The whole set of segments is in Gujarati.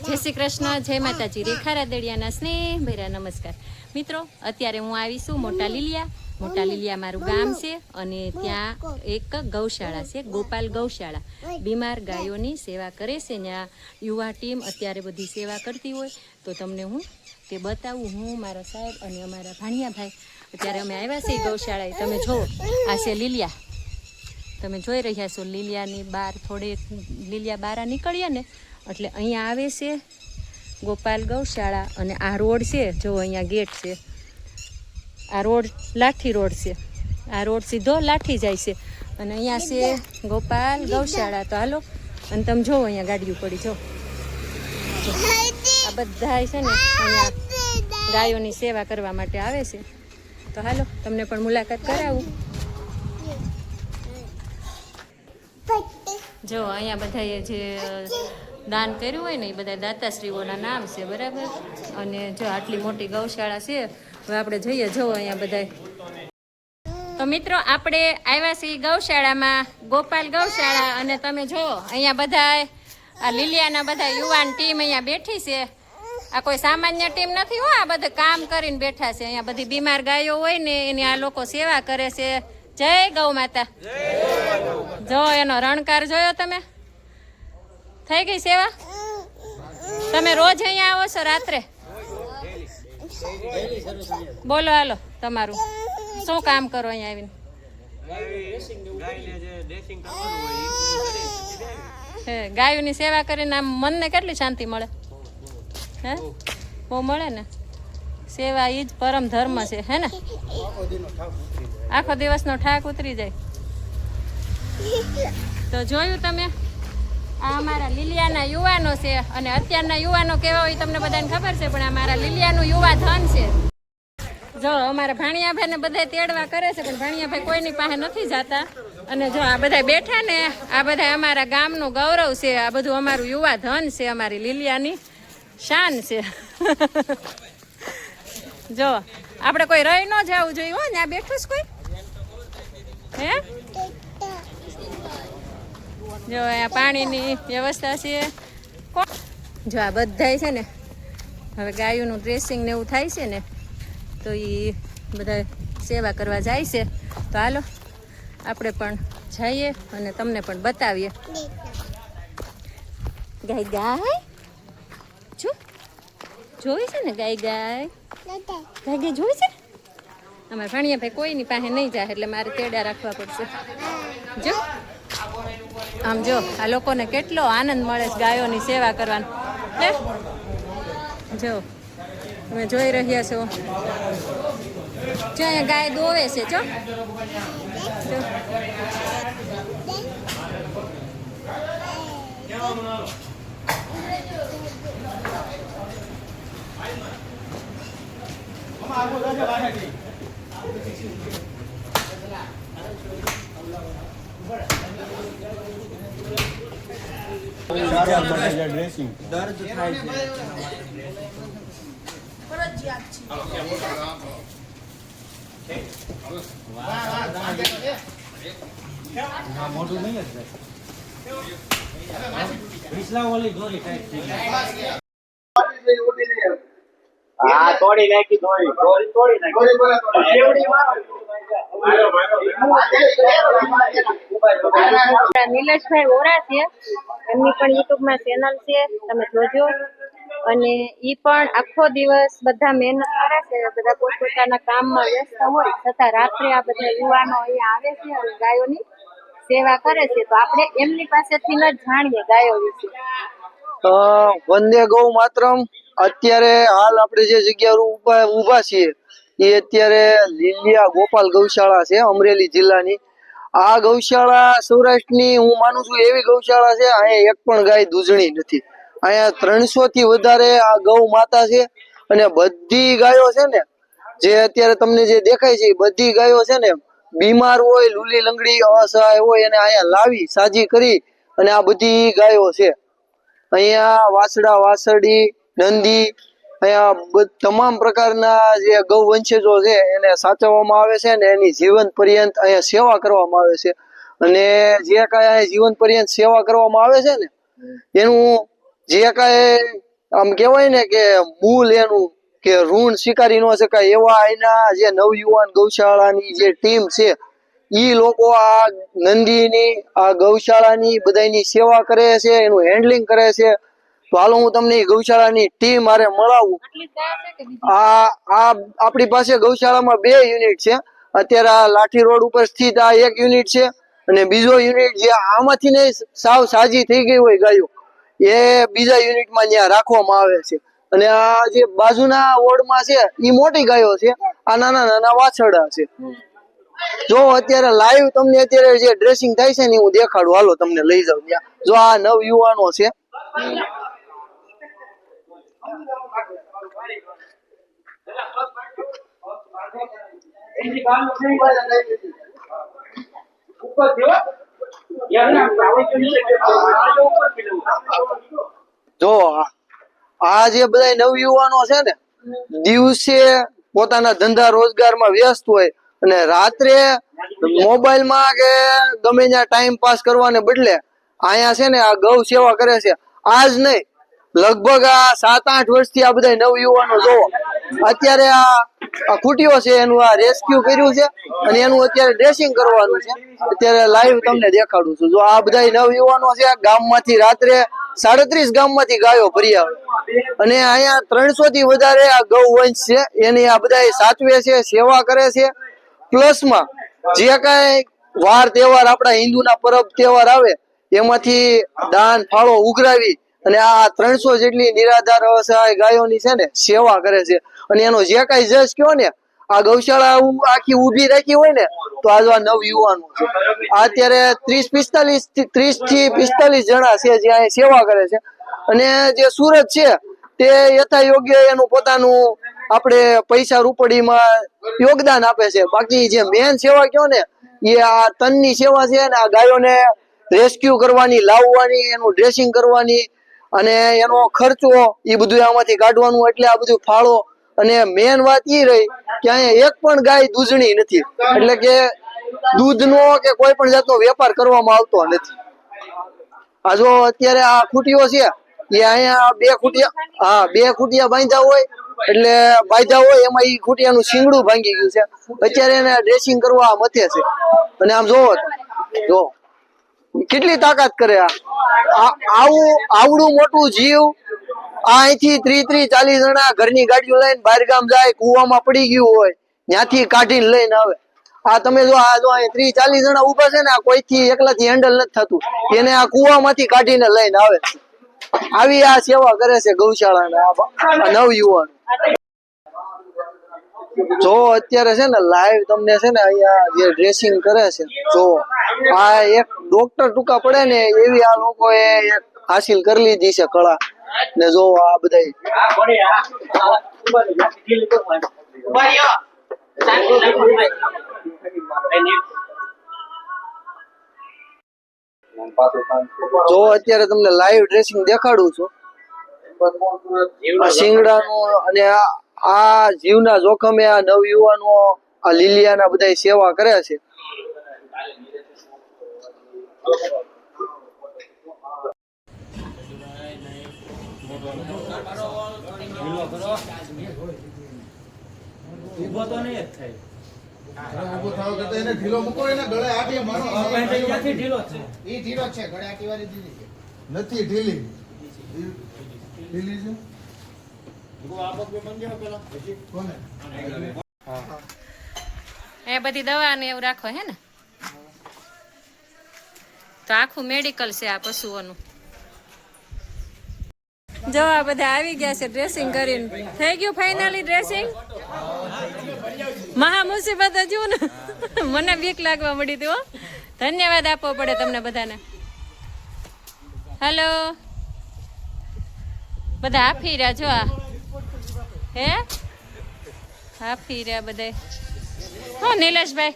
જય શ્રી કૃષ્ણ, જય માતાજી, રેખા રાદડિયાના સ્નેહ ભર્યા નમસ્કાર. મિત્રો, અત્યારે હું આવી છું મોટા લીલિયા. મોટા લીલિયા મારું ગામ છે અને ત્યાં એક ગૌશાળા છે, ગોપાલ ગૌશાળા. બીમાર ગાયોની સેવા કરે છે. ત્યાં યુવા ટીમ અત્યારે બધી સેવા કરતી હોય તો તમને હું તે બતાવું. હું, મારા સાહેબ અને અમારા ભાણિયાભાઈ અત્યારે અમે આવ્યા છીએ ગૌશાળાએ. તમે જુઓ, આ છે લીલિયા. તમે જોઈ રહ્યા છો લીલિયાની બહાર થોડે લીલિયા બહાર નીકળીએ ને એટલે અહીંયા આવે છે ગોપાલ ગૌશાળા. અને આ રોડ છે, જો અહીંયા ગેટ છે. આ રોડ લાઠી રોડ છે. આ રોડ સીધો લાઠી જાય છે અને અહીંયા છે ગોપાલ ગૌશાળા. તો હાલો, અને તમે જોવો અહીંયા ગાડીઓ પડી. જો આ બધા છે ને અહીંયા ગાયોની સેવા કરવા માટે આવે છે. તો હાલો, તમને પણ મુલાકાત કરાવું. જો અહીંયા બધાએ જે દાન કર્યું હોય ને એ બધા દાતાશ્રીઓના નામ છે, બરાબર. અને જો આટલી મોટી ગૌશાળા છે. હવે આપણે જઈએ. જો અહીંયા બધા. તો મિત્રો, આપણે આવ્યા છીએ ગૌશાળામાં, ગોપાલ ગૌશાળા. અને તમે જો અહીંયા બધા આ લીલિયાના બધા યુવાન ટીમ અહીંયા બેઠી છે. આ કોઈ સામાન્ય ટીમ નથી હો, આ બધા કામ કરીને બેઠા છે. અહીંયા બધી બીમાર ગાયો હોય ને એની આ લોકો સેવા કરે છે. જય ગૌ માતા. જો એનો રણકાર જોયો તમે? થઈ ગઈ સેવા? તમે રોજ અહીંયા આવો છો રાત્રે? બોલો હાલો, તમારું શું કામ કરો અહીંયા આવીને? ગાયોની સેવા કરીને આમ મનને કેટલી શાંતિ મળે? હે, બહુ મળે ને. સેવા એ જ પરમ ધર્મ છે, હે ને? આખો દિવસનો ઠાક ઉતરી જાય. તો જોયું તમે, આ અમારા લીલિયાના યુવાનો છે. અને અત્યારના યુવાનો કેવા હોય તમને બધાને ખબર છે, પણ અમારા લીલિયાનું યુવા ધન છે. જો અમારા ભાણિયાભાઈ ને બધા તેડવા કરે છે, પણ ભાણિયાભાઈ કોઈની પાસે નથી જતા. અને જો આ બધા બેઠા ને, આ બધા અમારા ગામનું ગૌરવ છે. આ બધું અમારું યુવા ધન છે, અમારી લીલિયાની શાન છે. જો આપણે કોઈ રહી ન જવું જોઈએ હો. ત્યાં બેઠું છે કોઈ? હે, જો અહીંયા પાણીની વ્યવસ્થા છે. જો આ બધા છે ને, હવે ગાયોનું ડ્રેસિંગ ને એવું થાય છે ને, તો એ બધા સેવા કરવા જાય છે. તો હાલો, આપણે પણ જઈએ અને તમને પણ બતાવીએ. ગાય ગાય જોઈ છે ને, ગાય ગાય ગાય જોઈ છે. અમારે ભાણિયાભાઈ કોઈની પાસે નહીં જાય એટલે મારે તેડા રાખવા પડશે. જો આમ જો આ લોકોને કેટલો આનંદ મળે છે ગાયોની સેવા કરવાનો. જો તમે જોઈ રહ્યા છો, જો અહીંયા ગાય દોવે છે. જો દર્દ થાય છે. મોટું નહીં જ હા, તોડી નાખી. તોડી નિલેશભાઈ ઓરા છે, એમની પણ યુટ્યુબમાં ચેનલ છે, તમે જોજો. અને ઈ પણ આખો દિવસ બધા મહેનત કરે છે. બધા પોતપોતાના કામમાં વ્યસ્ત હોય છતાં રાત્રે આ બધા યુવાનો અહીંયા આવે છે અને ગાયોની સેવા કરે છે. તો આપણે એમની પાસેથી જ જાણીએ ગાયો વિશે. વંદે ગૌ માતરમ. અત્યારે હાલ આપણે જે જગ્યા ઉભા છીએ એ અત્યારે લીલિયા ગોપાલ ગૌશાળા છે, અમરેલી જિલ્લાની. આ ગૌશાળા સૌરાષ્ટ્રની હું માનું છું એવી ગૌશાળા છે, અહીંયા એક પણ ગાય દૂધણી નથી. અહીંયા 300 થી વધારે આ ગૌ માતા છે. અને બધી ગાયો છે ને, જે અત્યારે તમને જે દેખાય છે, બધી ગાયો છે ને બીમાર હોય, લૂલી લંગડી અસહાય હોય, એને અહીંયા લાવી સાજી કરી અને આ બધી ગાયો છે. અહીંયા વાસડા વાસડી નંદી, અહીંયા તમામ પ્રકારના જે ગૌ વંશજો છે એને સાચવવામાં આવે છે ને એની જીવન પર્યંત અહીંયા સેવા કરવામાં આવે છે. અને જે કાંઈ જીવન પર્યંત સેવા કરવામાં આવે છે ને, એનું જે કાંઈ આમ કેવાય ને કે મૂળ એનું કે ઋણ સ્વીકારી ન શકાય એવા એના જે નવયુવાન ગૌશાળાની જે ટીમ છે ઈ લોકો આ નંદીની આ ગૌશાળાની બધાની સેવા કરે છે, એનું હેન્ડલિંગ કરે છે. તો હાલો હું તમને ઈ ગૌશાળાની ટીમ મારે મળાવું. આ આપણી પાસે ગૌશાળામાં 2 યુનિટ છે. અત્યારે આ લાઠી રોડ ઉપર સ્થિત આ 1 યુનિટ છે અને બીજો યુનિટ જે આમાંથી ને સાવ સાજી થઈ ગઈ હોય ગાયો એ બીજા યુનિટમાં ત્યાં રાખવામાં આવે છે. અને આ જે બાજુના વોર્ડમાં છે ઈ મોટી ગાયો છે, આ નાના નાના વાછરડા છે. જો અત્યારે લાઈવ તમને અત્યારે જે ડ્રેસિંગ થાય છે ને હું દેખાડું, હાલો તમને લઈ જાઉં ત્યાં. જો આ નવ યુવાનો છે. જો આ જે બધા નવયુવાનો છે ને દિવસે પોતાના ધંધા રોજગારમાં વ્યસ્ત હોય અને રાત્રે મોબાઈલમાં કે ગમે ત્યાં ટાઈમ પાસ કરવાને બદલે અહીંયા છે ને આ ગૌ સેવા કરે છે. આજ નહીં, લગભગ આ 7-8 વર્ષથી આ બધા નવયુવાનો જોવો અત્યારે આ ખૂટીઓ છે એનું આ રેસ્ક્યુ કર્યું છે અને એનું અત્યારે ડ્રેસિંગ કરવાનું છે. અત્યારે લાઈવ તમને દેખાડું છું. જો આ બધા નવયુવાનો છે ગામમાંથી રાત્રે 37 ગામમાંથી ગાયો ભરી આવે અને અહીંયા 300 થી વધારે આ ગૌવંશ છે એની આ બધા સાચવે છે, સેવા કરે છે. પ્લસમાં જે કાંઈ વાર તહેવાર આપણા હિન્દુના પરબ તહેવાર આવે એમાંથી દાન ફાળો ઉઘરાવી અને આ 300 જેટલી નિરાધાર અસહાય ગાયોની છે ને સેવા કરે છે. અને એનો જે કાંઈ જશ કયો ને આ ગૌશાળા આખી ઊભી રાખી હોય ને તો આજ આ નવ યુવાનો છે. અત્યારે 30 થી 45 જણા છે જે અહીં સેવા કરે છે. અને જે સુરત છે તે યથા યોગ્ય એનું પોતાનું આપણે પૈસા રૂપડીમાં યોગદાન આપે છે. બાકી જે મેન સેવા કયો ને એ આ તનની સેવા છે ને આ ગાયોને રેસ્ક્યુ કરવાની, લાવવાની, એનું ડ્રેસિંગ કરવાની અને એનો ખર્ચો એ બધું આમાંથી કાઢવાનું. એટલે આ બધું ફાળો. અને મેન વાત એ રહી કે અહીંયા એક પણ ગાય દૂધણી નથી, એટલે કે દૂધનો કે કોઈ પણ જાતનો વેપાર કરવામાં આવતો નથી. આ જો અત્યારે આ ખૂટીઓ છે એ અહીંયા 2 ખૂટિયા બાંધ્યા હોય એટલે એમાં ઈ ખૂટિયાનું શીંગડું ભાંગી ગયું છે. અત્યારે એને ડ્રેસિંગ કરવા મથે છે. અને આમ જોવો જો કેટલી તાકાત કરે આવડું મોટું જીવ અહીંથી 30-40 જણા ઘરની ગાડીઓ લઈને બહાર ગામ જાય, કુવામાં પડી ગયું હોય ત્યાંથી કાઢીને લઈને આવે. આ તમે જો આ જો 30-40 જણા ઉભા છે ને આ કોઈથી એકલાથી હેન્ડલ નથી થતું, એને આ કુવામાંથી કાઢીને લઈને આવે. આવી આ સેવા કરે છે ગૌશાળાના નવયુવાન. જો અત્યારે છે ને લાઈવ તમને છે ને અહીંયા જે ડ્રેસિંગ કરે છે જો આ એક ડોક્ટર ટૂંકા પડે ને એવી આ લોકોએ એક હાસિલ કરી લીધી છે કળા. ને જો આ બધા જો અત્યારે તમને લાઈવ ડ્રેસિંગ દેખાડું છું આ શિંગડાનું. અને આ જીવના જોખમે આ નવયુવાનો આ લીલિયાના બધા સેવા કરે છે. ઉભો તો નહીં જ થાય. ઉભો થાવ કે એને ઢીલો મૂકો એને ગળે આટી મારો ક્યાંથી ઢીલો છે? ઈ ઢીલો છે, ગળે આટી વાળી દીધી છે. નથી ઢીલી. ઢીલી છે. આપો કે મંજે પેલા કોને? એ બધી દવા ને એવું રાખો હે ને. તો આખું મેડિકલ છે આ પશુઓનું. જો આ બધા આવી ગયા છે ડ્રેસિંગ કરીને. થઈ ગયું ફાઇનલી ડ્રેસિંગ. મહા મુસીબત હજુ ને મને બીક લાગવા મળી હતી હો. ધન્યવાદ આપવો પડે તમને બધાને. હેલો બધા આપી રહ્યા જો આ હે આપી રહ્યા બધા. હો નિલેશભાઈ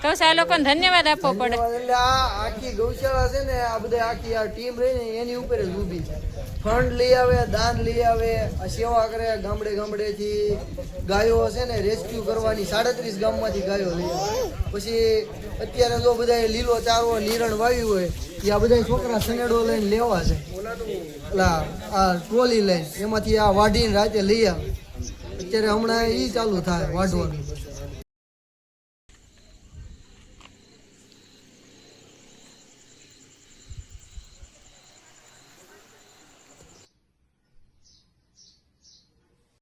તો આ લોકોને ધન્યવાદ આપવો પડે. એટલે આ આખી ગૌશાળા છે ને આ બધા આખી આ ટીમ રહી ને એની ઉપર જ ઊભી છે. ફંડ લઈ આવે, દાન લઈ આવે, આ સેવા કરે. ગામડે થી ગાયો છે ને રેસ્ક્યુ કરવાની 37 ગામમાંથી ગાયો લઈ આવે. પછી અત્યારે જો બધા લીલો ચારો નિરણ વાવ્યું હોય એ આ બધા છોકરા સનેડો લઈને લેવા છે. એટલે આ ટ્રોલી લઈને એમાંથી આ વાઢીને રાતે લઈ આવે અત્યારે હમણાં ઈ ચાલુ થાય વાઢવાનું